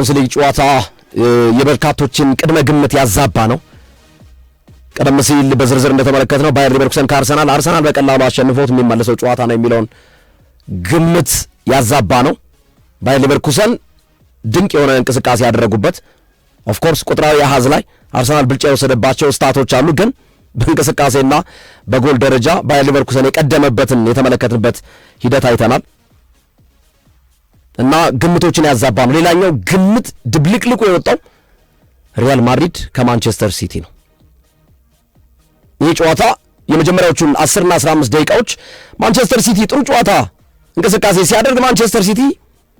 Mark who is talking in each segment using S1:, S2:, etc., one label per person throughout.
S1: ቻምፒዮንስ ሊግ ጨዋታ የበርካቶችን ቅድመ ግምት ያዛባ ነው። ቀደም ሲል በዝርዝር እንደተመለከትነው ባየር ሊቨርኩሰን ከአርሰናል በቀላሉ አሸንፎት የሚመለሰው ጨዋታ ነው የሚለውን ግምት ያዛባ ነው። ባየር ሊቨርኩሰን ድንቅ የሆነ እንቅስቃሴ ያደረጉበት ኦፍ ኮርስ ቁጥራዊ አሃዝ ላይ አርሰናል ብልጫ የወሰደባቸው ስታቶች አሉ፣ ግን በእንቅስቃሴና በጎል ደረጃ ባየር ሊቨርኩሰን የቀደመበትን የተመለከትንበት ሂደት አይተናል እና ግምቶችን ያዛባ ነው። ሌላኛው ግምት ድብልቅልቁ የወጣው ሪያል ማድሪድ ከማንቸስተር ሲቲ ነው። ይህ ጨዋታ የመጀመሪያዎቹን 10 እና 15 ደቂቃዎች ማንቸስተር ሲቲ ጥሩ ጨዋታ እንቅስቃሴ ሲያደርግ ማንቸስተር ሲቲ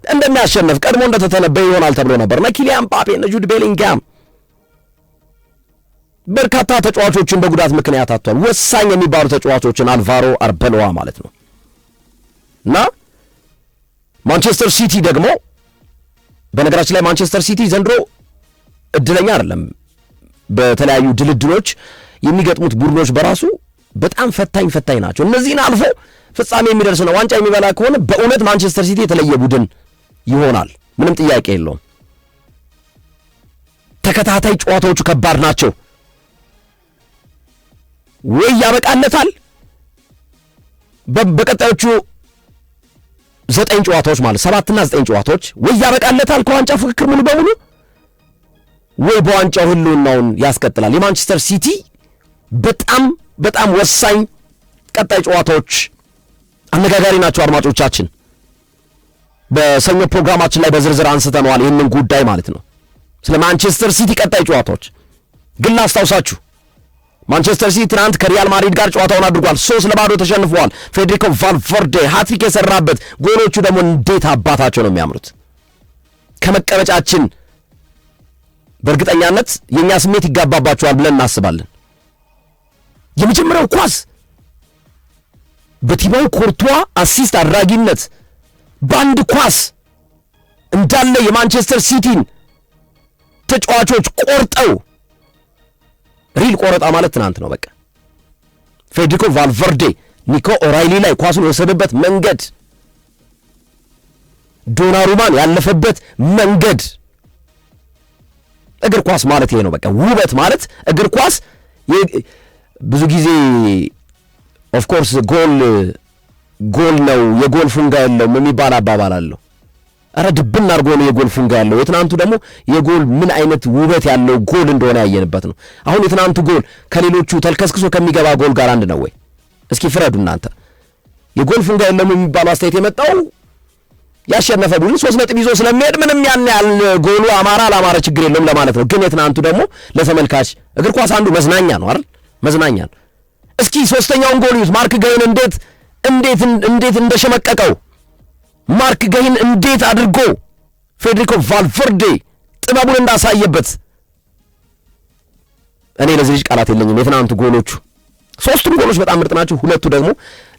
S1: እንደሚያሸንፍ ቀድሞ እንደተተነበየ ይሆናል ተብሎ ነበር። ኪሊያን ምባፔ እና ጁድ ቤሊንግሃም በርካታ ተጫዋቾችን በጉዳት ምክንያት አጥቷል። ወሳኝ የሚባሉ ተጫዋቾችን አልቫሮ አርበሎዋ ማለት ነው እና ማንቸስተር ሲቲ ደግሞ በነገራችን ላይ ማንቸስተር ሲቲ ዘንድሮ እድለኛ አይደለም። በተለያዩ ድልድሎች የሚገጥሙት ቡድኖች በራሱ በጣም ፈታኝ ናቸው። እነዚህን አልፎ ፍጻሜ የሚደርስ ነው ዋንጫ የሚበላ ከሆነ በእውነት ማንቸስተር ሲቲ የተለየ ቡድን ይሆናል፣ ምንም ጥያቄ የለውም። ተከታታይ ጨዋታዎቹ ከባድ ናቸው። ወይ ያበቃለታል በቀጣዮቹ 9 ጨዋታዎች ማለት 7 እና 9 ጨዋታዎች ወይ ያበቃለታል ከዋንጫ ፍክክር ሙሉ በሙሉ ወይ በዋንጫው ህልውናውን ያስቀጥላል። የማንቸስተር ሲቲ በጣም ወሳኝ ቀጣይ ጨዋታዎች አነጋጋሪ ናቸው። አድማጮቻችን በሰኞ ፕሮግራማችን ላይ በዝርዝር አንስተነዋል ይህንን ጉዳይ ማለት ነው። ስለ ማንቸስተር ሲቲ ቀጣይ ጨዋታዎች ግን ላስታውሳችሁ፣ ማንቸስተር ሲቲ ትናንት ከሪያል ማድሪድ ጋር ጨዋታውን አድርጓል። 3-0 ተሸንፈዋል። ፌዴሪኮ ቫልቨርዴ ሃትሪክ የሰራበት ጎሎቹ ደግሞ እንዴት አባታቸው ነው የሚያምሩት። ከመቀመጫችን በእርግጠኛነት የኛ ስሜት ይጋባባቸዋል ብለን እናስባለን። የመጀመሪያው ኳስ በቲባው ኮርቷ አሲስት አድራጊነት በአንድ ኳስ እንዳለ የማንቸስተር ሲቲን ተጫዋቾች ቆርጠው ሪል ቆረጣ ማለት ትናንት ነው። በቃ ፌዴሪኮ ቫልቨርዴ ኒኮ ኦራይሊ ላይ ኳሱን የወሰደበት መንገድ፣ ዶናሩማን ያለፈበት መንገድ፣ እግር ኳስ ማለት ይሄ ነው። በቃ ውበት ማለት እግር ኳስ ብዙ ጊዜ ኦፍ ኮርስ ጎል ነው የጎል ፉንጋ የለውም የሚባል አባባል አለው። አረ ድብና አርጎ ነው የጎል ፉንጋ ያለው። የትናንቱ ደግሞ የጎል ምን አይነት ውበት ያለው ጎል እንደሆነ ያየንበት ነው። አሁን የትናንቱ ጎል ከሌሎቹ ተልከስክሶ ከሚገባ ጎል ጋር አንድ ነው ወይ? እስኪ ፍረዱ እናንተ። የጎል ፉንጋ የለውም የሚባለው አስተያየት የመጣው ያሸነፈ ቡድን 3 ነጥብ ይዞ ስለሚሄድ ምንም ያን ያህል ጎሉ አማረ ችግር የለውም ለማለት ነው። ግን የትናንቱ ደግሞ ለተመልካች እግር ኳስ አንዱ መዝናኛ ነው አይደል? መዝናኛ ነው። እስኪ ሶስተኛውን ጎል ይዩት። ማርክ ገይን እንዴት እንደሸመቀቀው፣ ማርክ ገይን እንዴት አድርጎ ፌዴሪኮ ቫልቨርዴ ጥበቡን እንዳሳየበት እኔ ለዚህ ልጅ ቃላት የለኝም። የትናንቱ ጎሎቹ 3ቱም ጎሎች በጣም ምርጥ ናቸው። 2ቱ ደግሞ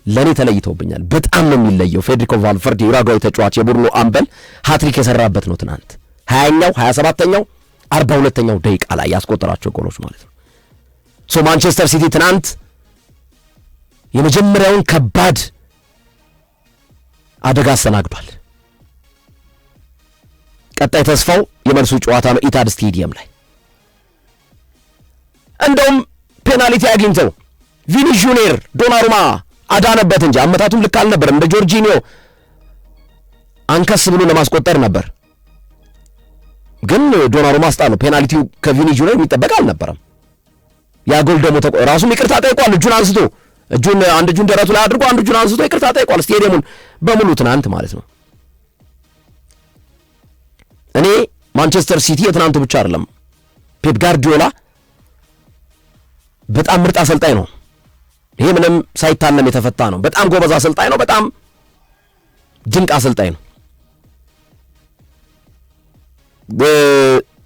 S1: ለኔ ተለይተውብኛል። በጣም ነው የሚለየው። ፌዴሪኮ ቫልቨርዴ ኡራጓይ ተጫዋች የቡድኑ አምበል ሃትሪክ የሰራበት ነው ትናንት 20ኛው 27ኛው 42ኛው ደቂቃ ላይ ያስቆጠራቸው ጎሎች ማለት ነው። ማንቸስተር ሲቲ ትናንት የመጀመሪያውን ከባድ አደጋ አስተናግዷል። ቀጣይ ተስፋው የመልሱ ጨዋታ ነው ኢታድ ስቴዲየም ላይ። እንደውም ፔናልቲ አግኝተው ቪኒ ጁኒየር ዶናሩማ አዳነበት እንጂ አመታቱም ልክ አልነበረም። እንደ ጆርጂኒዮ አንከስ ብሎ ለማስቆጠር ነበር፣ ግን ዶናሩማ አስጣለው። ፔናልቲው ከቪኒ ጁኒየር የሚጠበቅ አልነበረም። ያ ጎል ደግሞ ራሱም ይቅርታ ጠይቋል። አንድ እጁን ደረቱ ላይ አድርጎ አንድ እጁን አንስቶ ይቅርታ ጠይቋል። ስቴዲየሙን በሙሉ ትናንት ማለት ነው። እኔ ማንቸስተር ሲቲ የትናንቱ ብቻ አይደለም፣ ፔፕ ጋርዲዮላ በጣም ምርጥ አሰልጣኝ ነው። ይሄ ምንም ሳይታለም የተፈታ ነው። በጣም ጎበዝ አሰልጣኝ ነው። በጣም ድንቅ አሰልጣኝ ነው።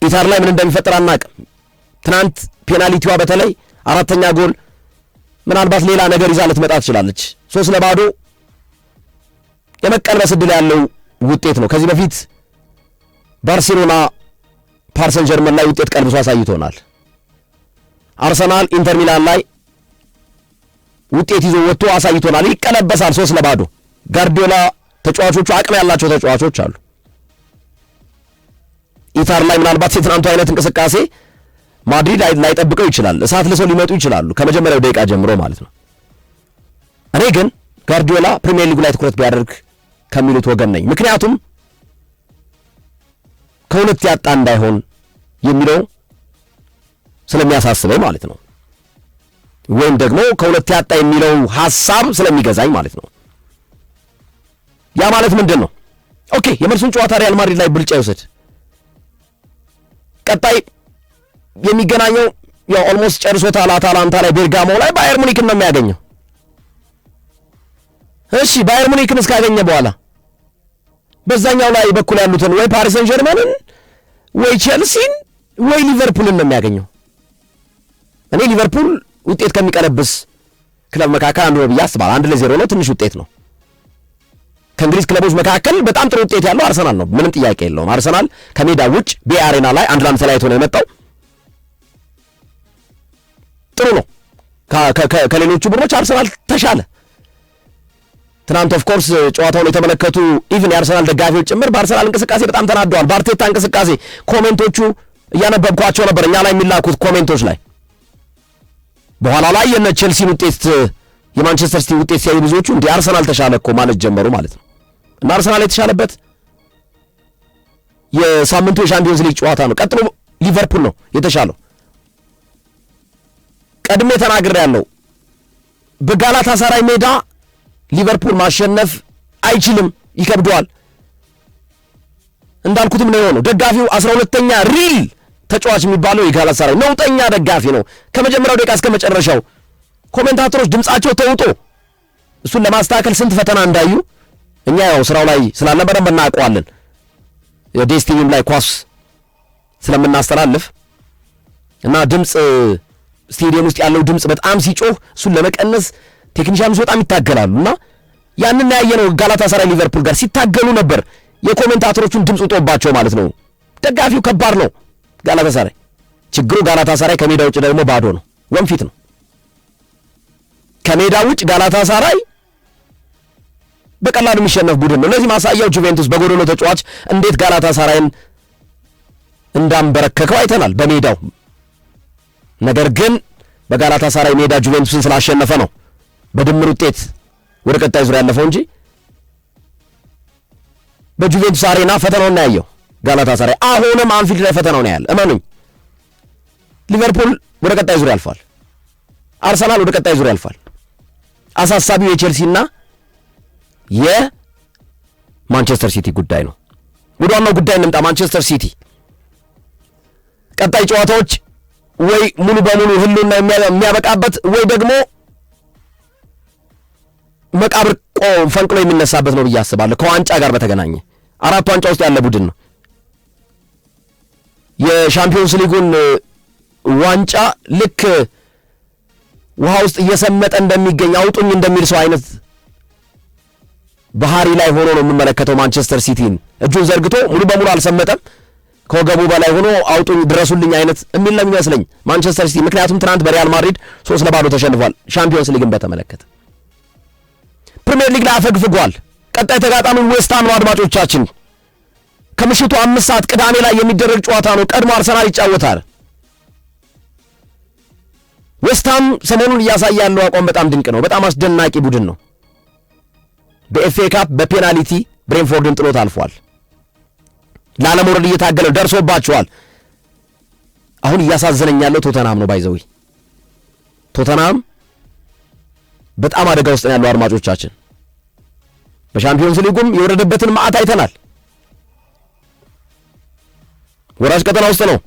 S1: ኢታር ላይ ምን እንደሚፈጠር አናውቅም። ትናንት ፔናልቲዋ በተለይ 4ኛ ጎል ምናልባት ሌላ ነገር ይዛ ልትመጣ ትችላለች። 3-0 የመቀልበስ ዕድል ያለው ውጤት ነው። ከዚህ በፊት ባርሴሎና ፓሪስ ሰን ጀርመን ላይ ውጤት ቀልብሶ አሳይቶናል። አርሰናል ኢንተር ሚላን ላይ ውጤት ይዞ ወጥቶ አሳይቶናል። ይቀለበሳል 3-0። ጋርዲዮላ ተጫዋቾቹ አቅም ያላቸው ተጫዋቾች አሉ። ሚሊታር ላይ ምናልባት የትናንቱ አይነት እንቅስቃሴ ማድሪድ ላይጠብቀው ይችላል። እሳት ለሰው ሊመጡ ይችላሉ ከመጀመሪያው ደቂቃ ጀምሮ ማለት ነው። እኔ ግን ጋርዲዮላ ፕሪሚየር ሊጉ ላይ ትኩረት ቢያደርግ ከሚሉት ወገን ነኝ። ምክንያቱም ከሁለት ያጣ እንዳይሆን የሚለው ስለሚያሳስበኝ ማለት ነው። ወይም ደግሞ ከሁለት ያጣ የሚለው ሐሳብ ስለሚገዛኝ ማለት ነው። ያ ማለት ምንድን ነው? ኦኬ የመልሱን ጨዋታ ሪያል ማድሪድ ላይ ብልጫ ይውሰድ። ቀጣይ የሚገናኘው ያው ኦልሞስት ጨርሶታል። አታላንታ ላይ፣ ቤርጋሞ ላይ ባየር ሙኒክን ነው የሚያገኘው። እሺ ባየር ሙኒክን እስካገኘ በኋላ በዛኛው ላይ በኩል ያሉትን ወይ ፓሪስ ሰን ጀርመንን ወይ ቼልሲን ወይ ሊቨርፑልን ነው የሚያገኘው። እኔ ሊቨርፑል ውጤት ከሚቀለብስ ክለብ መካከል አንዱ ነው ብዬ አስባለሁ። 1-0 ነው፣ ትንሽ ውጤት ነው። ከእንግሊዝ ክለቦች መካከል በጣም ጥሩ ውጤት ያለው አርሰናል ነው፣ ምንም ጥያቄ የለውም። አርሰናል ከሜዳ ውጭ በአሬና ላይ 1-1 ተለያይቶ ነው የመጣው። ጥሩ ነው። ከሌሎቹ ቡድኖች አርሰናል ተሻለ። ትናንት ኦፍ ኮርስ ጨዋታውን የተመለከቱ ኢቭን የአርሰናል ደጋፊዎች ጭምር በአርሰናል እንቅስቃሴ በጣም ተናደዋል። በአርቴታ እንቅስቃሴ ኮሜንቶቹ እያነበብኳቸው ነበር፣ እኛ ላይ የሚላኩት ኮሜንቶች ላይ። በኋላ ላይ የነ ቼልሲን ውጤት የማንቸስተር ሲቲ ውጤት ሲያዩ ብዙዎቹ እንዲህ አርሰናል ተሻለ እኮ ማለት ጀመሩ ማለት ነው። እና አርሰናል የተሻለበት የሳምንቱ የሻምፒዮንስ ሊግ ጨዋታ ነው። ቀጥሎ ሊቨርፑል ነው የተሻለው። ቀድሜ ተናግሬያለሁ። በጋላታሳራይ ሜዳ ሊቨርፑል ማሸነፍ አይችልም፣ ይከብደዋል። እንዳልኩትም ነው የሆነው። ደጋፊው 12ኛ ሪል ተጫዋች የሚባለው የጋላታሳራይ ነውጠኛ ደጋፊ ነው። ከመጀመሪያው ደቂቃ እስከ መጨረሻው ኮሜንታተሮች ድምጻቸው ተውጦ እሱን ለማስተካከል ስንት ፈተና እንዳዩ እኛ ያው ስራው ላይ ስላለ በደንብ እናውቀዋለን። የዴስቲቪም ላይ ኳስ ስለምናስተላልፍ እና ድምጽ ስቴዲየም ውስጥ ያለው ድምጽ በጣም ሲጮህ እሱን ለመቀነስ ቴክኒሻኖች በጣም ይታገላሉ እና ያንን ያየነው ጋላታሳራይ ሊቨርፑል ጋር ሲታገሉ ነበር። የኮሜንታተሮቹን ድምጽ ውጦባቸው ማለት ነው። ደጋፊው ከባድ ነው ጋላታሳራይ። ችግሩ ጋላታሳራይ ከሜዳ ውጭ ደግሞ ባዶ ነው፣ ወንፊት ነው። ከሜዳ ውጭ ጋላታሳራይ በቀላሉ የሚሸነፍ ቡድን ነው። ለዚህ ማሳያው ጁቬንቱስ በጎዶሎ ተጫዋች እንዴት ጋላታሳራይን እንዳንበረከከው አይተናል በሜዳው። ነገር ግን በጋላታሳራይ ሜዳ ጁቬንቱስን ስላሸነፈ ነው በድምር ውጤት ወደ ቀጣይ ዙር ያለፈው እንጂ በጁቬንቱስ አሬና ፈተናውን ያየው ጋላታሳራይ አሁንም አንፊልድ ላይ ፈተናውን ያያል። እመኑኝ። ሊቨርፑል ወደ ቀጣይ ዙር ያልፋል። አርሰናል ወደ ቀጣይ ዙር ያልፋል። አሳሳቢው የቼልሲና የማንቸስተር ሲቲ ጉዳይ ነው። ወደ ዋናው ጉዳይ እንምጣ። ማንቸስተር ሲቲ ቀጣይ ጨዋታዎች ወይ ሙሉ በሙሉ ህልውና የሚያበቃበት ወይ ደግሞ መቃብር ፈንቅሎ የሚነሳበት ነው ብዬ አስባለሁ። ከዋንጫ ጋር በተገናኘ 4 ዋንጫ ውስጥ ያለ ቡድን ነው። የሻምፒዮንስ ሊጉን ዋንጫ ልክ ውሃ ውስጥ እየሰመጠ እንደሚገኝ አውጡኝ እንደሚል ሰው አይነት ባህሪ ላይ ሆኖ ነው የምመለከተው። ማንቸስተር ሲቲን እጁን ዘርግቶ ሙሉ በሙሉ አልሰመጠም፣ ከወገቡ በላይ ሆኖ አውጡኝ ድረሱልኝ አይነት የሚል ነው የሚመስለኝ ማንቸስተር ሲቲ። ምክንያቱም ትናንት በሪያል ማድሪድ 3-0 ተሸንፏል። ሻምፒዮንስ ሊግን በተመለከተ ፕሪሚየር ሊግ ላይ አፈግፍጓል። ቀጣይ ተጋጣሚ ዌስትሃም ነው። አድማጮቻችን ከምሽቱ 5 ሰዓት ቅዳሜ ላይ የሚደረግ ጨዋታ ነው። ቀድሞ አርሰናል ይጫወታል። ዌስትሃም ሰሞኑን እያሳየ ያለው አቋም በጣም ድንቅ ነው። በጣም አስደናቂ ቡድን ነው። በኤፍኤ ካፕ በፔናልቲ ብሬንፎርድን ጥሎት አልፏል። ላለመውረድ እየታገለ ደርሶባቸዋል። አሁን እያሳዘነኝ ያለው ቶተናም ነው። ባይዘዊ ቶተናም በጣም አደጋ ውስጥ ነው ያለው። አድማጮቻችን በሻምፒዮንስ ሊጉም የወረደበትን ማዕት አይተናል። ወራጅ ቀጠና ውስጥ ነው።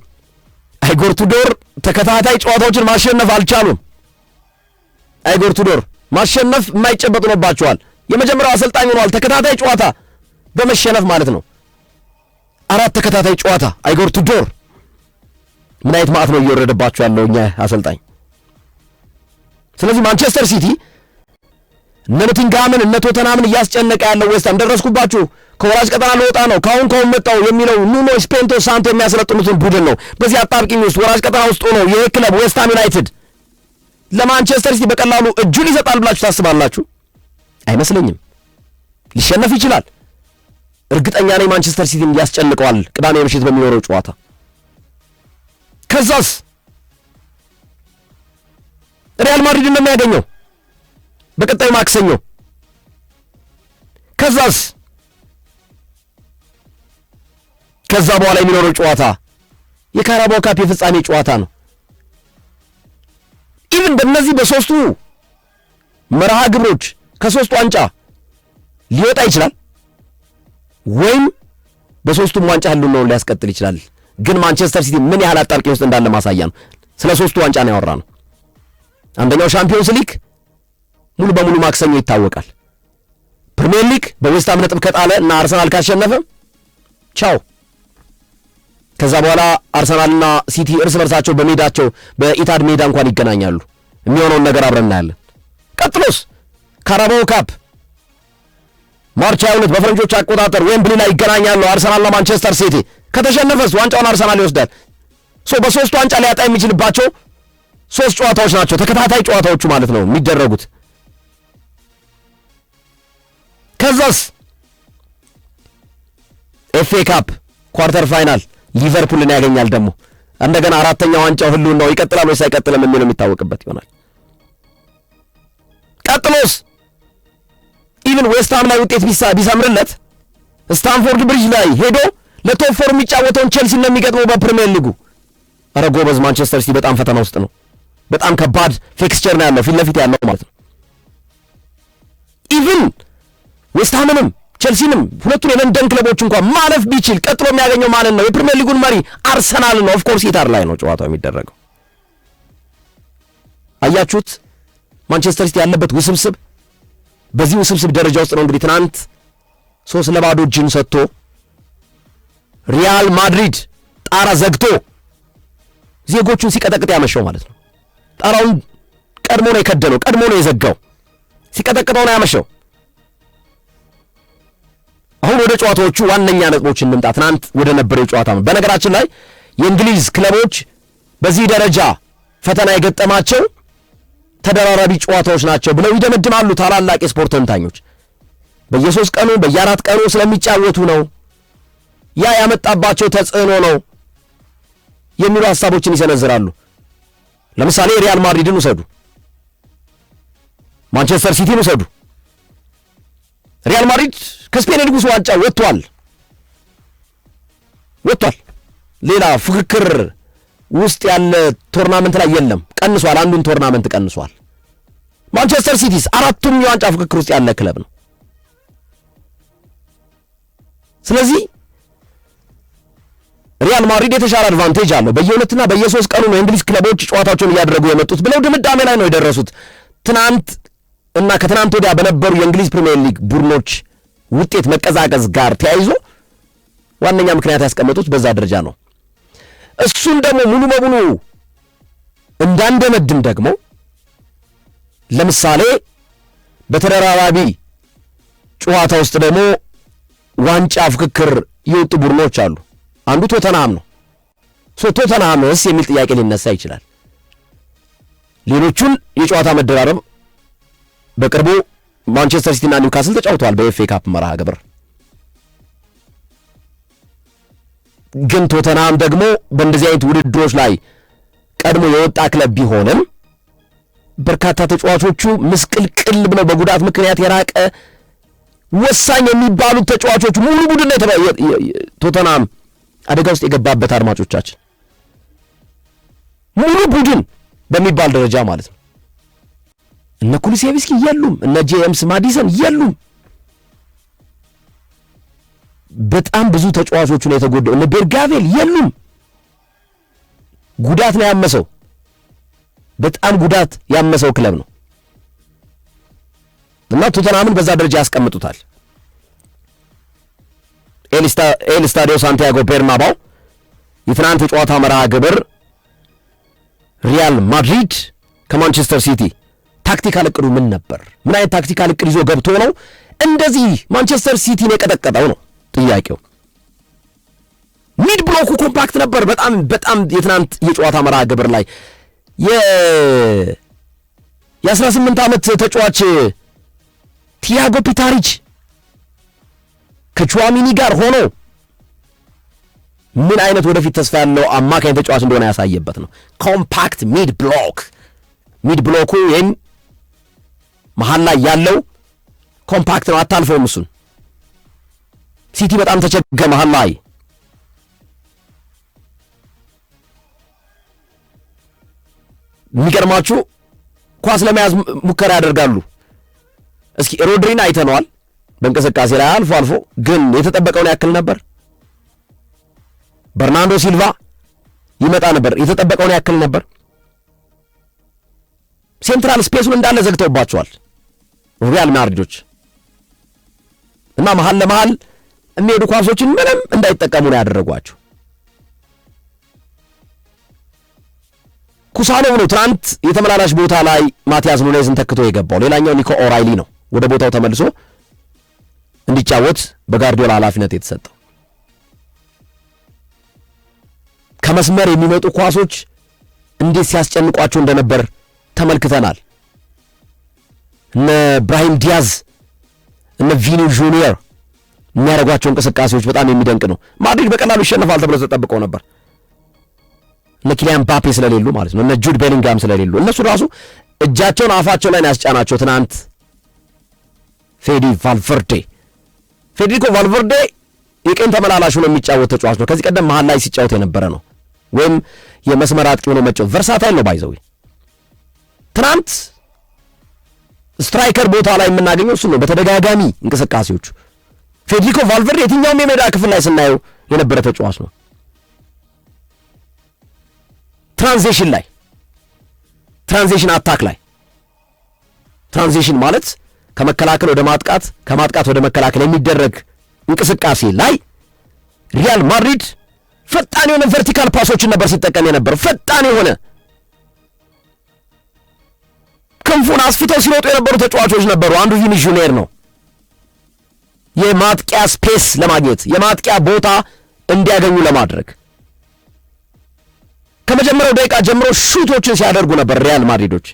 S1: አይጎር ቱዶር ተከታታይ ጨዋታዎችን ማሸነፍ አልቻሉም። አይጎር ቱዶር ማሸነፍ የማይጨበጥ ሆኖባቸዋል። የመጀመሪያው አሰልጣኝ ሆኗል ተከታታይ ጨዋታ በመሸነፍ ማለት ነው። 4 ተከታታይ ጨዋታ አይጎር ቱዶር። ምን አይነት ማዕት ነው እየወረደባቸው ያለው እኛ አሰልጣኝ። ስለዚህ ማንቸስተር ሲቲ እነ ኖቲንግሃምን እነ ቶተናምን እያስጨነቀ ያለው ዌስትሃም ደረስኩባችሁ፣ ከወራጅ ቀጠና ለወጣ ነው፣ ካሁን መጣው የሚለው ኑኖ ስፔንቶ ሳንቶ የሚያሰለጥኑትን ቡድን ነው። በዚህ አጣብቂኝ ውስጥ ወራጅ ቀጠና ውስጥ ሆኖ ይሄ ክለብ ዌስትሃም ዩናይትድ ለማንቸስተር ሲቲ በቀላሉ እጁን ይሰጣል ብላችሁ ታስባላችሁ? አይመስለኝም። ሊሸነፍ ይችላል። እርግጠኛ ነኝ ማንቸስተር ሲቲን ያስጨንቀዋል ቅዳሜ ምሽት በሚኖረው ጨዋታ። ከዛስ ሪያል ማድሪድ እንደሚያገኘው በቀጣዩ ማክሰኞ። ከዛ በኋላ የሚኖረው ጨዋታ የካራባኦ ካፕ የፍጻሜ ጨዋታ ነው። ኢቭን በእነዚህ በሶስቱ መርሃ ግብሮች ከሶስቱ ዋንጫ ሊወጣ ይችላል ወይም በሶስቱም ዋንጫ ህልውናውን ሊያስቀጥል ይችላል። ግን ማንቸስተር ሲቲ ምን ያህል አጣብቂኝ ውስጥ እንዳለ ማሳያ ነው። ስለ ሶስቱ ዋንጫ ነው ያወራነው። አንደኛው ሻምፒዮንስ ሊግ ሙሉ በሙሉ ማክሰኞ ይታወቃል። ፕሪሚየር ሊግ በዌስትሃም ነጥብ ከጣለ እና አርሰናል ካሸነፈ ቻው። ከዛ በኋላ አርሰናልና ሲቲ እርስ በርሳቸው በሜዳቸው በኢታድ ሜዳ እንኳን ይገናኛሉ። የሚሆነውን ነገር አብረን እናያለን። ቀጥሎስ ካራባኦ ካፕ ማርች 22 በፈረንጆች አቆጣጠር ዌምብሊ ላይ ይገናኛሉ አርሰናልና ማንቸስተር ሲቲ። ከተሸነፈስ ዋንጫውን አርሰናል ይወስዳል። በሶስት ዋንጫ ሊያጣ የሚችልባቸው 3 ጨዋታዎች ናቸው፣ ተከታታይ ጨዋታዎቹ ማለት ነው የሚደረጉት። ከዛስ ኤፍኤ ካፕ ኳርተር ፋይናል ሊቨርፑልን ያገኛል። ደግሞ እንደገና አራተኛ ዋንጫው ህልውናው ይቀጥላል ወይስ አይቀጥልም የሚለው የሚታወቅበት ይሆናል። ቀጥሎስ ኢቭን ዌስትሃም ላይ ውጤት ቢሰምርለት ስታንፎርድ ብሪጅ ላይ ሄዶ ለቶፕ ፎር የሚጫወተውን ቼልሲ እንደሚገጥመው በፕሪሚየር ሊጉ። ኧረ ጎበዝ ማንቸስተር ሲቲ በጣም ፈተና ውስጥ ነው። በጣም ከባድ ፊክስቸር ነው ያለው ፊት ለፊት ያለው ማለት ነው። ኢቭን ዌስትሃምንም ቼልሲንም ሁለቱን የለንደን ክለቦች እንኳን ማለፍ ቢችል ቀጥሎ የሚያገኘው ማለት ነው የፕሪሚየር ሊጉን መሪ አርሰናል ነው። ኦፍ ኮርስ ኢታር ላይ ነው ጨዋታው የሚደረገው። አያችሁት ማንቸስተር ሲቲ ያለበት ውስብስብ። በዚህ ውስብስብ ደረጃ ውስጥ ነው እንግዲህ ትናንት 3-0 እጅን ሰጥቶ ሪያል ማድሪድ ጣራ ዘግቶ ዜጎቹን ሲቀጠቅጥ ያመሸው ማለት ነው። ጣራውን ቀድሞ ነው የከደነው፣ ቀድሞ ነው የዘጋው፣ ሲቀጠቅጠው ነው ያመሸው። አሁን ወደ ጨዋታዎቹ ዋነኛ ነጥቦች እንምጣ። ትናንት ወደ ነበረው ጨዋታ ነው። በነገራችን ላይ የእንግሊዝ ክለቦች በዚህ ደረጃ ፈተና የገጠማቸው ተደራራቢ ጨዋታዎች ናቸው ብለው ይደመድማሉ ታላላቅ የስፖርት ተንታኞች። በየ3 ቀኑ በየ4 ቀኑ ስለሚጫወቱ ነው፣ ያ ያመጣባቸው ተጽዕኖ ነው የሚሉ ሐሳቦችን ይሰነዝራሉ። ለምሳሌ ሪያል ማድሪድን ውሰዱ፣ ማንቸስተር ሲቲን ውሰዱ። ሪያል ማድሪድ ከስፔን ሊግ ዋንጫ ወጥቷል። ሌላ ፍክክር ውስጥ ያለ ቶርናመንት ላይ የለም፣ ቀንሷል። አንዱን ቶርናመንት ቀንሷል። ማንቸስተር ሲቲስ 4ቱም የዋንጫ ፍክክር ውስጥ ያለ ክለብ ነው። ስለዚህ ሪያል ማድሪድ የተሻለ አድቫንቴጅ አለው። በየ2 እና በየ3 ቀኑ ነው የእንግሊዝ ክለቦች ጨዋታቸውን እያደረጉ የመጡት ብለው ድምዳሜ ላይ ነው የደረሱት። ትናንት እና ከትናንት ወዲያ በነበሩ የእንግሊዝ ፕሪሚየር ሊግ ቡድኖች ውጤት መቀዛቀዝ ጋር ተያይዞ ዋነኛ ምክንያት ያስቀመጡት በዛ ደረጃ ነው። እሱን ደግሞ ሙሉ በሙሉ እንዳንደመድም ደግሞ ለምሳሌ በተደራራቢ ጨዋታ ውስጥ ደግሞ ዋንጫ ፍክክር የወጡ ቡድኖች አሉ። አንዱ ቶተንሃም ነው። ቶተንሃምስ የሚል ጥያቄ ሊነሳ ይችላል። ሌሎቹን የጨዋታ መደራረብ በቅርቡ ማንቸስተር ሲቲና ኒውካስል ተጫውተዋል በኤፍኤ ካፕ መርሃ ግብር። ግን ቶተንሃም ደግሞ በእንደዚህ አይነት ውድድሮች ላይ ቀድሞ የወጣ ክለብ ቢሆንም በርካታ ተጫዋቾቹ ምስቅልቅል ብለው በጉዳት ምክንያት የራቀ ወሳኝ የሚባሉት ተጫዋቾቹ ሙሉ ቡድን ቶተንሃም አደጋ ውስጥ የገባበት አድማጮቻችን፣ ሙሉ ቡድን በሚባል ደረጃ ማለት ነው። እነ ኩሉሴቪስኪ የሉም፣ እነ ጄምስ ማዲሰን የሉም። በጣም ብዙ ተጫዋቾቹ ነው የተጎዳው። እነ ቤርጋቬል የሉም። ጉዳት ነው ያመሰው። በጣም ጉዳት ያመሰው ክለብ ነው እና ቶተንሃምን በዛ ደረጃ ያስቀምጡታል። ኤል ስታዲዮ ሳንቲያጎ ቤርናባው የትናንት የጨዋታ መርሃ ግብር ሪያል ማድሪድ ከማንቸስተር ሲቲ ታክቲካል እቅዱ ምን ነበር? ምን አይነት ታክቲካል እቅድ ይዞ ገብቶ ነው እንደዚህ ማንቸስተር ሲቲን የቀጠቀጠው ነው ጥያቄው። ሚድ ብሎኩ ኮምፓክት ነበር በጣም የትናንት የጨዋታ መርሃ ግብር ላይ የ18 ዓመት ተጫዋች ቲያጎ ፒታሪች ከቹዋሚኒ ጋር ሆኖ ምን አይነት ወደፊት ተስፋ ያለው አማካኝ ተጫዋች እንደሆነ ያሳየበት ነው። ኮምፓክት ሚድ ብሎኩ ይሄን መሃል ላይ ያለው ኮምፓክት ነው፣ አታልፈውም እሱን። ሲቲ በጣም ተቸገረ መሃል ላይ። የሚገርማችሁ ኳስ ለመያዝ ሙከራ ያደርጋሉ። እስኪ ሮድሪን አይተነዋል በእንቅስቃሴ ላይ አልፎ አልፎ፣ ግን የተጠበቀውን ያክል ነበር። በርናንዶ ሲልቫ ይመጣ ነበር፣ የተጠበቀውን ያክል ነበር። ሴንትራል ስፔሱን እንዳለ ዘግተውባቸዋል ሪያል ማድሪዶች እና መሃል ለመሃል የሚሄዱ ኳሶችን ምንም እንዳይጠቀሙ ነው ያደረጓቸው። ኩሳኖቭ ነው ትናንት የተመላላሽ ቦታ ላይ ማቲያስ ኑኔዝን ተክቶ የገባው። ሌላኛው ኒኮ ኦራይሊ ነው ወደ ቦታው ተመልሶ እንዲጫወት በጋርዲዮላ ኃላፊነት የተሰጠው። ከመስመር የሚመጡ ኳሶች እንዴት ሲያስጨንቋቸው እንደነበር ተመልክተናል። እነ ብራሂም ዲያዝ እነ ቪኒ ጁኒየር የሚያደርጓቸው እንቅስቃሴዎች በጣም የሚደንቅ ነው። ማድሪድ በቀላሉ ይሸነፋል ተብሎ ተጠብቀው ነበር። እነ ኪሊያን ምባፔ ስለሌሉ ማለት ነው፣ እነ ጁድ ቤሊንጋም ስለሌሉ እነሱ ራሱ እጃቸውን አፋቸው ላይ ያስጫናቸው ትናንት ፌዴሪኮ ቫልቨርዴ የቀኝ ተመላላሽ ሆኖ የሚጫወት ተጫዋች ነው። ከዚህ ቀደም መሃል ላይ ሲጫወት የነበረ ነው፣ ወይም የመስመር አጥቂ ሆኖ መጫወት ቨርሳታይል ነው። ባይዘው ትናንት ስትራይከር ቦታ ላይ የምናገኘው እሱ ነው በተደጋጋሚ እንቅስቃሴዎቹ። ፌዴሪኮ ቫልቨርዴ የትኛውም የሜዳ ክፍል ላይ ስናየው የነበረ ተጫዋች ነው። ትራንዚሽን አታክ ላይ ትራንዚሽን ማለት ከመከላከል ወደ ማጥቃት ከማጥቃት ወደ መከላከል የሚደረግ እንቅስቃሴ ላይ ሪያል ማድሪድ ፈጣን የሆነ ቨርቲካል ፓሶችን ነበር ሲጠቀም የነበረው። ፈጣን የሆነ ክንፉን አስፍተው ሲሮጡ የነበሩ ተጫዋቾች ነበሩ። አንዱ ቪኒ ጁኒየር ነው። የማጥቂያ ስፔስ ለማግኘት የማጥቂያ ቦታ እንዲያገኙ ለማድረግ ከመጀመሪያው ደቂቃ ጀምሮ ሹቶችን ሲያደርጉ ነበር ሪያል ማድሪዶች።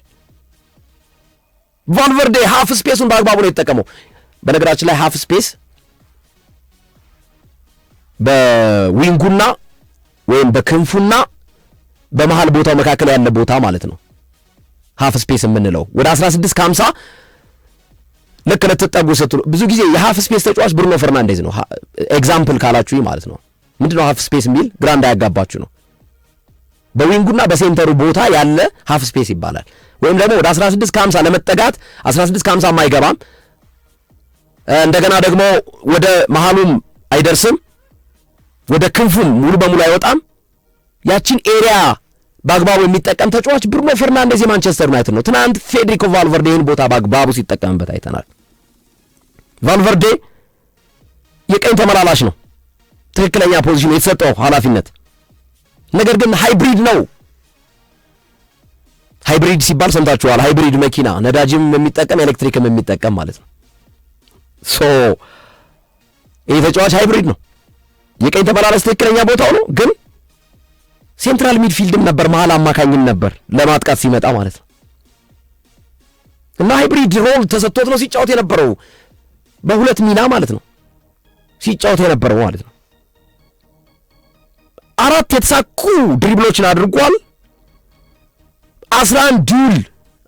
S1: ቫልቨርዴ ሃፍ ስፔሱን በአግባቡ ነው የተጠቀመው። በነገራችን ላይ ሃፍ ስፔስ በዊንጉና ወይም በክንፉና በመሃል ቦታው መካከል ያለ ቦታ ማለት ነው። ሃፍ ስፔስ የምንለው ወደ 16 ከ50 ልክ ለተጠጉ ስትሉ ብዙ ጊዜ የሃፍ ስፔስ ተጫዋች ብሩኖ ፈርናንዴዝ ነው። ኤግዛምፕል ካላችሁ ማለት ነው። ምንድነው ሃፍ ስፔስ የሚል ግራ እንዳያጋባችሁ ነው። በዊንጉና በሴንተሩ ቦታ ያለ ሃፍ ስፔስ ይባላል። ወይም ደግሞ ወደ 16 ከ50 ለመጠጋት 16 ከ50 የማይገባም እንደገና ደግሞ ወደ መሃሉም አይደርስም፣ ወደ ክንፉም ሙሉ በሙሉ አይወጣም። ያቺን ኤሪያ በአግባቡ የሚጠቀም ተጫዋች ብሩኖ ፈርናንዴዝ የማንቸስተር ዩናይትድ ነው። ትናንት ፌዴሪኮ ቫልቨርዴ ይህን ቦታ በአግባቡ ሲጠቀምበት አይተናል። ቫልቨርዴ የቀኝ ተመላላሽ ነው፣ ትክክለኛ ፖዚሽኑ የተሰጠው ኃላፊነት። ነገር ግን ሃይብሪድ ነው። ሃይብሪድ ሲባል ሰምታችኋል። ሃይብሪድ መኪና ነዳጅም የሚጠቀም ኤሌክትሪክም የሚጠቀም ማለት ነው። ይህ ተጫዋች ሃይብሪድ ነው። የቀኝ ተመላላሽ ትክክለኛ ቦታው ነው፣ ግን ሴንትራል ሚድፊልድም ነበር፣ መሃል አማካኝም ነበር ለማጥቃት ሲመጣ ማለት ነው። እና ሃይብሪድ ሮል ተሰጥቶት ነው ሲጫወት የነበረው፣ በሁለት ሚና ማለት ነው ሲጫወት የነበረው ማለት ነው። 4 የተሳኩ ድሪብሎችን አድርጓል። 11 ዱል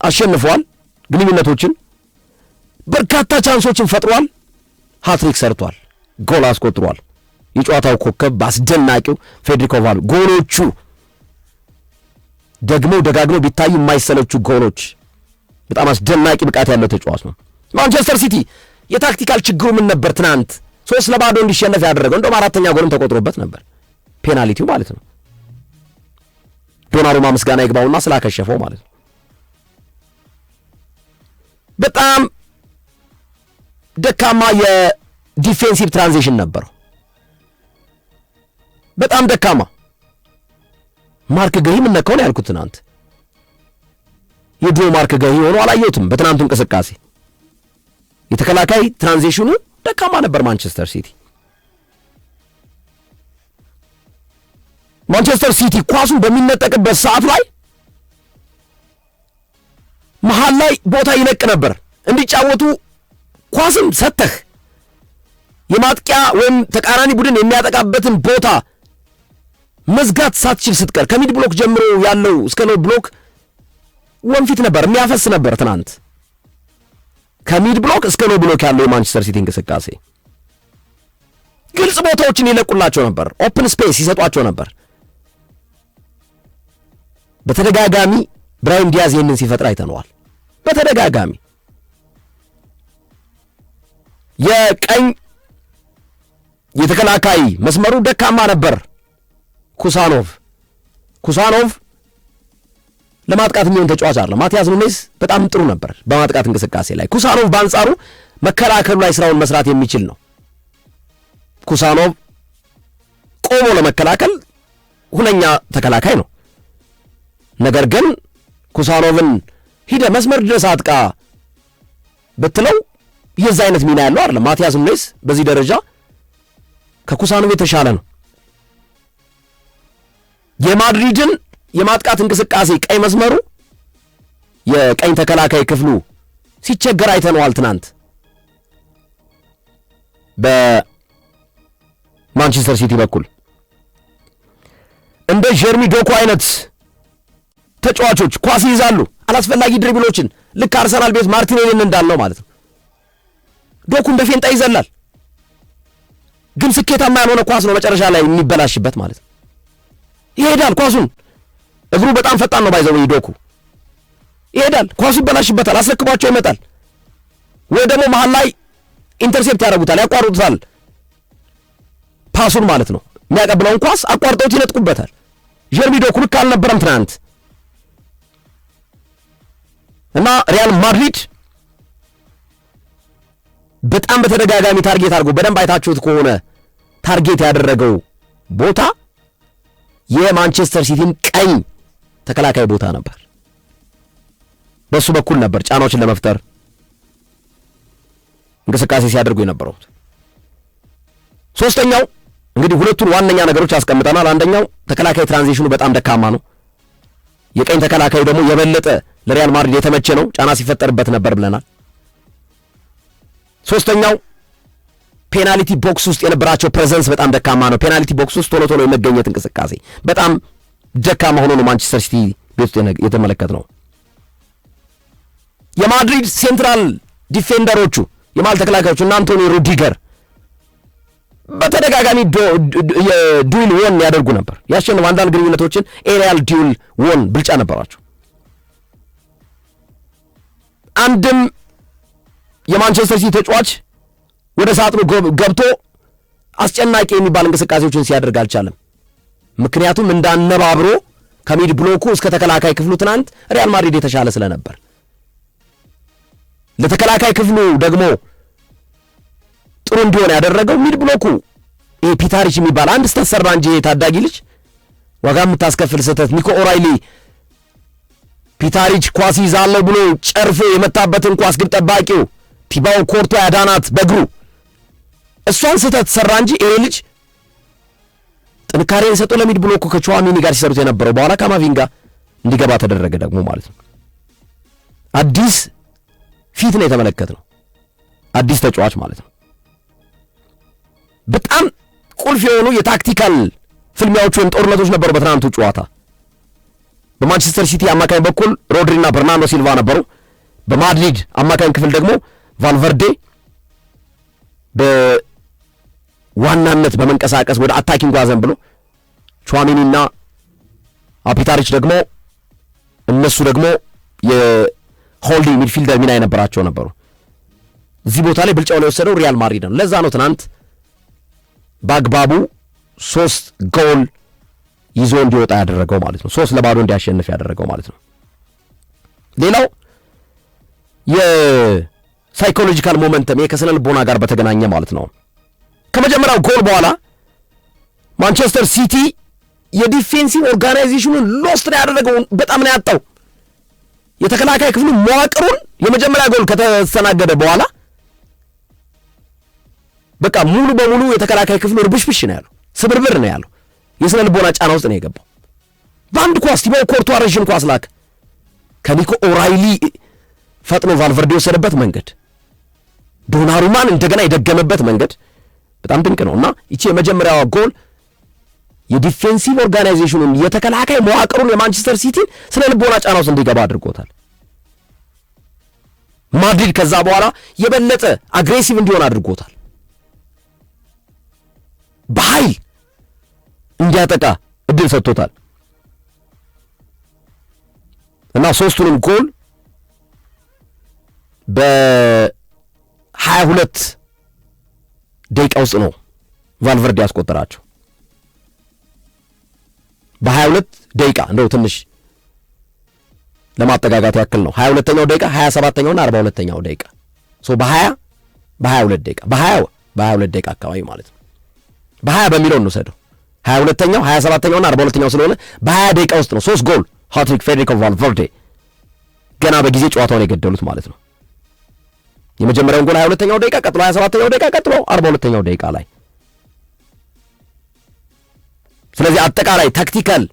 S1: አሸንፏል፣ ግንኙነቶችን በርካታ ቻንሶችን ፈጥሯል። ሃትሪክ ሰርቷል፣ ጎል አስቆጥሯል። የጨዋታው ኮከብ በአስደናቂው ፌዴሪኮ ቫልቨርዴ ጎሎቹ ደግመው ደጋግመው ቢታዩ የማይሰለቹ ጎሎች፣ በጣም አስደናቂ ብቃት ያለው ተጫዋች ነው። ማንቸስተር ሲቲ የታክቲካል ችግሩ ምን ነበር? ትናንት 3-0 እንዲሸነፍ ያደረገው እንደውም 4ኛ ጎልም ተቆጥሮበት ነበር፣ ፔናልቲው ማለት ነው። ዶናሩማ ምስጋና ይግባውና ስላከሸፈው ማለት ነው። በጣም ደካማ የዲፌንሲቭ ትራንዚሽን ነበረው፣ በጣም ደካማ። ማርክ ገሂ ምን ነካው ነው ያልኩት ትናንት። የድሮ ማርክ ገሂ ሆኖ አላየሁትም በትናንቱ እንቅስቃሴ። የተከላካይ ትራንዚሽኑ ደካማ ነበር ማንቸስተር ሲቲ። ማንቸስተር ሲቲ ኳሱን በሚነጠቅበት ሰዓት ላይ መሃል ላይ ቦታ ይለቅ ነበር እንዲጫወቱ። ኳስም ሰተህ የማጥቂያ ወይም ተቃራኒ ቡድን የሚያጠቃበትን ቦታ መዝጋት ሳትችል ስትቀር ከሚድ ብሎክ ጀምሮ ያለው እስከ ሎ ብሎክ ወንፊት ነበር፣ የሚያፈስ ነበር። ትናንት ከሚድ ብሎክ እስከ ሎ ብሎክ ያለው የማንቸስተር ሲቲ እንቅስቃሴ ግልጽ ቦታዎችን ይለቁላቸው ነበር፣ ኦፕን ስፔስ ይሰጧቸው ነበር። በተደጋጋሚ ብራሂም ዲያዝ ይህንን ሲፈጥር አይተነዋል። በተደጋጋሚ የቀኝ የተከላካይ መስመሩ ደካማ ነበር። ኩሳኖቭ ለማጥቃት የሚሆን ተጫዋች አይደለም። ማቲያስ ኑኔዝ በጣም ጥሩ ነበር በማጥቃት እንቅስቃሴ ላይ። ኩሳኖቭ በአንጻሩ መከላከሉ ላይ ስራውን መስራት የሚችል ነው። ኩሳኖቭ ቆሞ ለመከላከል ሁነኛ ተከላካይ ነው። ነገር ግን ኩሳኖቭን ሂደ መስመር ድረስ አጥቃ ብትለው የዛ አይነት ሚና ያለው አይደለም። ማቲያስ ኑኔዝ በዚህ ደረጃ ከኩሳኖቭ የተሻለ ነው። የማድሪድን የማጥቃት እንቅስቃሴ ቀይ መስመሩ የቀኝ ተከላካይ ክፍሉ ሲቸገር አይተነዋል። ትናንት በማንቸስተር ሲቲ በኩል እንደ ጀርሚ ዶኩ አይነት ተጫዋቾች ኳስ ይይዛሉ፣ አላስፈላጊ ድሪብሎችን ልክ አርሰናል ቤት ማርቲኔሊን እንዳልነው ማለት ነው። ዶኩ እንደ ፌንጣ ይዘላል፣ ግን ስኬታማ ያልሆነ ኳስ ነው መጨረሻ ላይ የሚበላሽበት ማለት ነው። ይሄዳል ኳሱን፣ እግሩ በጣም ፈጣን ነው ባይዘው ዶኩ ይሄዳል፣ ኳሱ ይበላሽበታል፣ አስረክቧቸው ይመጣል፣ ወይ ደግሞ መሃል ላይ ኢንተርሴፕት ያደርጉታል፣ ያቋርጡታል ፓሱን ማለት ነው። የሚያቀብለውን ኳስ አቋርጠውት ይነጥቁበታል። ጀርሚ ዶኩ ልክ አልነበረም ትናንት እና ሪያል ማድሪድ በጣም በተደጋጋሚ ታርጌት አድርጎ በደንብ አይታችሁት ከሆነ ታርጌት ያደረገው ቦታ የማንቸስተር ሲቲን ቀኝ ተከላካይ ቦታ ነበር። በሱ በኩል ነበር ጫናዎችን ለመፍጠር እንቅስቃሴ ሲያደርጉ የነበረው። ሶስተኛው እንግዲህ ሁለቱን ዋነኛ ነገሮች አስቀምጠናል። አንደኛው ተከላካይ ትራንዚሽኑ በጣም ደካማ ነው። የቀኝ ተከላካዩ ደግሞ የበለጠ ለሪያል ማድሪድ የተመቸ ነው፣ ጫና ሲፈጠርበት ነበር ብለናል። ሶስተኛው ፔናልቲ ቦክስ ውስጥ የነበራቸው ፕሬዘንስ በጣም ደካማ ነው። ፔናልቲ ቦክስ ውስጥ ቶሎ ቶሎ የመገኘት እንቅስቃሴ በጣም ደካማ ሆኖ ነው ማንቸስተር ሲቲ ቤት የተመለከትነው። የማድሪድ ሴንትራል ዲፌንደሮቹ የማል ተከላካዮቹ እና አንቶኒ ሩዲገር በተደጋጋሚ ዱዌል ወን ያደርጉ ነበር፣ ያሸነፉ አንዳንድ ግንኙነቶችን ኤሪያል ዱዌል ወን ብልጫ ነበራቸው። አንድም የማንቸስተር ሲቲ ተጫዋች ወደ ሳጥኑ ገብቶ አስጨናቂ የሚባል እንቅስቃሴዎችን ሲያደርግ አልቻለም። ምክንያቱም እንዳነባብሮ ከሚድ ብሎኩ እስከ ተከላካይ ክፍሉ ትናንት ሪያል ማድሪድ የተሻለ ስለነበር፣ ለተከላካይ ክፍሉ ደግሞ ጥሩ እንዲሆን ያደረገው ሚድ ብሎኩ ፒታሪች የሚባል አንድ ስህተት ሰራ እንጂ ታዳጊ ልጅ ዋጋ የምታስከፍል ስህተት። ኒኮ ኦራይሊ ፒታሪች ኳስ ይዛለው ብሎ ጨርፎ የመታበትን ኳስ ግብ ጠባቂው ቲባው ኮርቶ ያዳናት በእግሩ እሷን ስህተት ሰራ እንጂ ይሄ ልጅ ጥንካሬ የሰጠው ለሚድ ብሎኩ ከቹዋሚኒ ጋር ሲሰሩት የነበረው በኋላ ካማቪንጋ እንዲገባ ተደረገ ደግሞ ማለት ነው። አዲስ ፊት ነው የተመለከትነው፣ አዲስ ተጫዋች ማለት ነው። በጣም ቁልፍ የሆኑ የታክቲካል ፍልሚያዎቹ ወይም ጦርነቶች ነበሩ በትናንቱ ጨዋታ። በማንቸስተር ሲቲ አማካኝ በኩል ሮድሪና በርናርዶ ሲልቫ ነበሩ። በማድሪድ አማካኝ ክፍል ደግሞ ቫልቨርዴ በዋናነት በመንቀሳቀስ ወደ አታኪንግ ጓዘን ብሎ ቹዋሚኒና ፒታሪች ደግሞ እነሱ ደግሞ የሆልዲንግ ሚድፊልደር ሚና የነበራቸው ነበሩ። እዚህ ቦታ ላይ ብልጫውን የወሰደው ሪያል ማድሪድ ነው። ለዛ ነው ትናንት በአግባቡ 3 ጎል ይዞ እንዲወጣ ያደረገው ማለት ነው። 3-0 እንዲያሸንፍ ያደረገው ማለት ነው። ሌላው የሳይኮሎጂካል ሞመንተም ከስነ ልቦና ጋር በተገናኘ ማለት ነው። ከመጀመሪያው ጎል በኋላ ማንቸስተር ሲቲ የዲፌንሲቭ ኦርጋናይዜሽኑን ሎስት ነው ያደረገው፣ በጣም ነው ያጣው። የተከላካይ ክፍሉ መዋቅሩን የመጀመሪያ ጎል ከተስተናገደ በኋላ በቃ ሙሉ በሙሉ የተከላካይ ክፍሉ ርብሽብሽ ነው ያለው፣ ስብርብር ነው ያለው። የስነ ልቦና ጫና ውስጥ ነው የገባው። በአንድ ኳስ ቲባው ኮርቷ ረዥም ኳስ ላክ ከኒኮ ኦራይሊ ፈጥኖ ቫልቨርዴ የወሰደበት መንገድ፣ ዶናሩማን እንደገና የደገመበት መንገድ በጣም ድንቅ ነው። እና ይቺ የመጀመሪያዋ ጎል የዲፌንሲቭ ኦርጋናይዜሽኑን የተከላካይ መዋቅሩን የማንቸስተር ሲቲን ስለ ልቦና ጫና ውስጥ እንዲገባ አድርጎታል። ማድሪድ ከዛ በኋላ የበለጠ አግሬሲቭ እንዲሆን አድርጎታል። በኃይል እንዲያጠቃ እድል ሰጥቶታል እና ሶስቱንም ጎል በ22 ደቂቃ ውስጥ ነው ቫልቨርዴ ያስቆጠራቸው። በ22 ደቂቃ እንደው ትንሽ ለማጠጋጋት ያክል ነው። 22ኛው ደቂቃ 27ኛውና 42ኛው ደቂቃ በ22 ደቂቃ በ22 ደቂቃ አካባቢ ማለት ነው። በ20 በሚለው እንውሰደው 22ኛው 27ኛውና 42ኛው ስለሆነ በ20 ደቂቃ ውስጥ ነው 3 ጎል ሃትሪክ ፌዴሪኮ ቫልቨርዴ ገና በጊዜ ጨዋታውን የገደሉት ማለት ነው። የመጀመሪያውን ጎል 22ኛው ደቂቃ፣ ቀጥሎ 27ኛው ደቂቃ፣ ቀጥሎ 42ኛው ደቂቃ ላይ። ስለዚህ አጠቃላይ ታክቲካል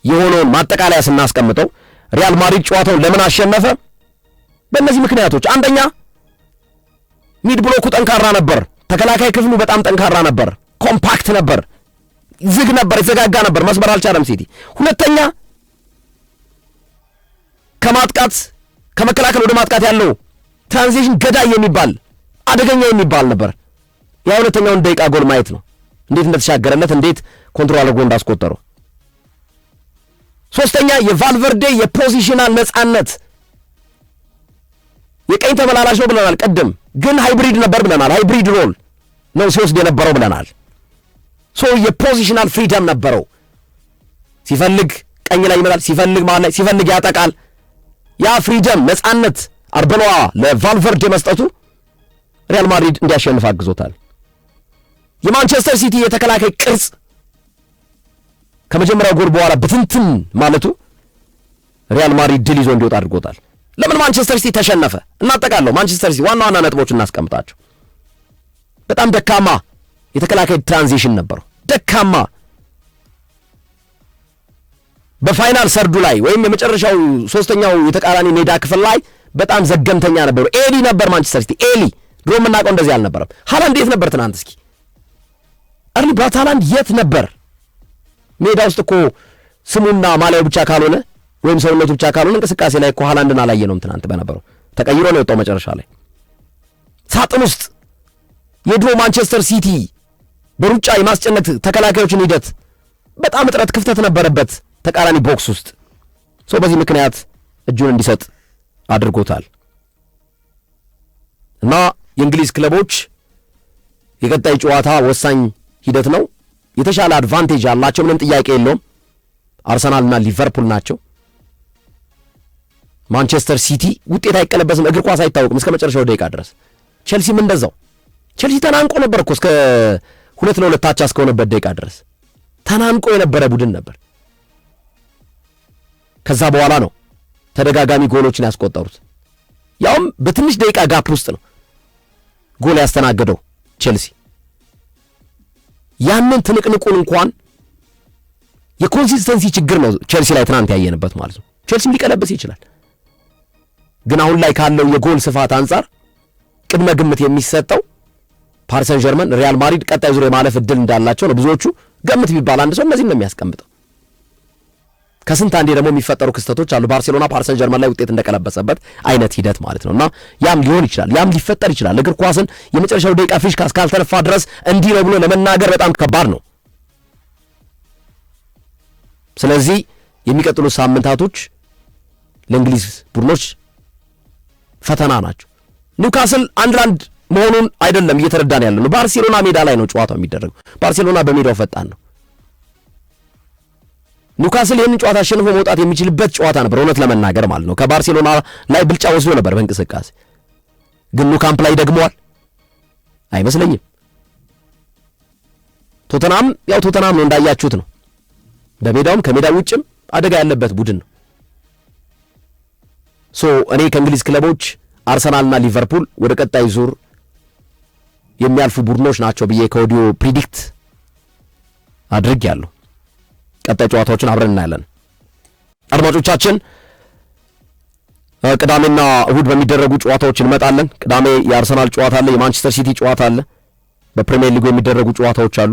S1: የሆነውን ማጠቃለያ ስናስቀምጠው ሪያል ማድሪድ ጨዋታውን ለምን አሸነፈ? በእነዚህ ምክንያቶች። አንደኛ ሚድ ብሎኩ ጠንካራ ነበር። ተከላካይ ክፍሉ በጣም ጠንካራ ነበር፣ ኮምፓክት ነበር፣ ዝግ ነበር፣ የተዘጋጋ ነበር፣ መስበር አልቻለም ሲቲ። ሁለተኛ ከመከላከል ወደ ማጥቃት ያለው ትራንዚሽን ገዳይ የሚባል አደገኛ የሚባል ነበር። የሁለተኛውን ደቂቃ ጎል ማየት ነው፣ እንዴት እንደተሻገረለት፣ እንዴት ኮንትሮል አድርጎ እንዳስቆጠረው። ሶስተኛ የቫልቨርዴ የፖዚሽናል ነጻነት። የቀኝ ተመላላሽ ነው ብለናል ቀደም፣ ግን ሃይብሪድ ነበር ብለናል። ሃይብሪድ ሮል ነው ሲወስድ የነበረው ብለናል። የፖዚሽናል ፍሪደም ነበረው። ሲፈልግ ቀኝ ላይ ይመጣል፣ ሲፈልግ መሃል ላይ፣ ሲፈልግ ያጠቃል። ያ ፍሪደም ነጻነት አርበሏ ለቫልቨርዴ መስጠቱ ሪያል ማድሪድ እንዲያሸንፍ አግዞታል። የማንቸስተር ሲቲ የተከላካይ ቅርጽ ከመጀመሪያው ጎል በኋላ ብትንትን ማለቱ ሪያል ማድሪድ ድል ይዞ እንዲወጣ አድርጎታል። ለምን ማንቸስተር ሲቲ ተሸነፈ? እናጠቃለሁ። ማንቸስተር ሲቲ ዋና ዋና ነጥቦች እናስቀምጣቸው። በጣም ደካማ የተከላካይ ትራንዚሽን ነበረው። ደካማ በፋይናል ሰርዱ ላይ ወይም የመጨረሻው ሶስተኛው የተቃራኒ ሜዳ ክፍል ላይ በጣም ዘገምተኛ ነበሩ። ኤሊ ነበር ማንቸስተር ሲቲ። ኤሊ ድሮ የምናውቀው እንደዚህ አልነበረም። ሃላንድ የት ነበር ትናንት? እስኪ አርሊ ብራውት ሃላንድ የት ነበር? ሜዳ ውስጥ እኮ ስሙና ማሊያው ብቻ ካልሆነ ወይም ሰውነቱ ብቻ ካልሆነ እንቅስቃሴ ላይ እኮ ሃላንድን አላየነውም። ትናንት በነበረው ተቀይሮ ነው የወጣው መጨረሻ ላይ። ሳጥን ውስጥ የድሮ ማንቸስተር ሲቲ በሩጫ የማስጨነቅ ተከላካዮችን ሂደት በጣም እጥረት፣ ክፍተት ነበረበት ተቃራኒ ቦክስ ውስጥ። በዚህ ምክንያት እጁን እንዲሰጥ አድርጎታል እና የእንግሊዝ ክለቦች የቀጣይ ጨዋታ ወሳኝ ሂደት ነው። የተሻለ አድቫንቴጅ አላቸው፣ ምንም ጥያቄ የለውም። አርሰናልና ሊቨርፑል ናቸው። ማንቸስተር ሲቲ ውጤት አይቀለበስም፣ እግር ኳስ አይታወቅም እስከ መጨረሻው ደቂቃ ድረስ። ቼልሲም እንደዛው። ቼልሲ ተናንቆ ነበር እኮ እስከ 2-2 ታቻ እስከሆነበት ደቂቃ ድረስ ተናንቆ የነበረ ቡድን ነበር። ከዛ በኋላ ነው ተደጋጋሚ ጎሎችን ያስቆጠሩት። ያውም በትንሽ ደቂቃ ጋፕ ውስጥ ነው ጎል ያስተናገደው ቼልሲ። ያንን ትንቅንቁን እንኳን የኮንሲስተንሲ ችግር ነው ቼልሲ ላይ ትናንት ያየንበት ማለት ነው። ቼልሲም ሊቀለብስ ይችላል፣ ግን አሁን ላይ ካለው የጎል ስፋት አንጻር ቅድመ ግምት የሚሰጠው ፓሪስ ሰን ዠርመን፣ ሪያል ማድሪድ ቀጣይ ዙር የማለፍ እድል እንዳላቸው ነው። ብዙዎቹ ገምት ቢባል አንድ ሰው እነዚህን ነው የሚያስቀምጠው። ከስንት አንዴ ደግሞ የሚፈጠሩ ክስተቶች አሉ። ባርሴሎና ፓሪስ ሰን ዠርመን ላይ ውጤት እንደቀለበሰበት አይነት ሂደት ማለት ነውና ያም ሊሆን ይችላል፣ ያም ሊፈጠር ይችላል። እግር ኳስን የመጨረሻው ደቂቃ ፊሽካ እስካልተነፋ ድረስ እንዲህ ነው ብሎ ለመናገር በጣም ከባድ ነው። ስለዚህ የሚቀጥሉ ሳምንታቶች ለእንግሊዝ ቡድኖች ፈተና ናቸው። ኒውካስል 1-1 መሆኑን አይደለም እየተረዳን ያለ ነው። ባርሴሎና ሜዳ ላይ ነው ጨዋታው የሚደረገው። ባርሴሎና በሜዳው ፈጣን ነው። ኒውካስል ይህንን ጨዋታ አሸንፎ መውጣት የሚችልበት ጨዋታ ነበር እውነት ለመናገር ማለት ነው። ከባርሴሎና ላይ ብልጫ ወስዶ ነበር በእንቅስቃሴ። ግን ኑ ካምፕ ላይ ደግመዋል አይመስለኝም። ቶተናም ያው ቶተናም ነው እንዳያችሁት ነው። በሜዳውም ከሜዳው ውጭም አደጋ ያለበት ቡድን ነው። እኔ ከእንግሊዝ ክለቦች አርሰናልና ሊቨርፑል ወደ ቀጣይ ዙር የሚያልፉ ቡድኖች ናቸው ብዬ ከወዲሁ ፕሪዲክት አድርጌያለሁ። ቀጣይ ጨዋታዎችን አብረን እናያለን። አድማጮቻችን ቅዳሜና እሁድ በሚደረጉ ጨዋታዎች እንመጣለን። ቅዳሜ የአርሰናል ጨዋታ አለ፣ የማንቸስተር ሲቲ ጨዋታ አለ። በፕሪሚየር ሊጉ የሚደረጉ ጨዋታዎች አሉ።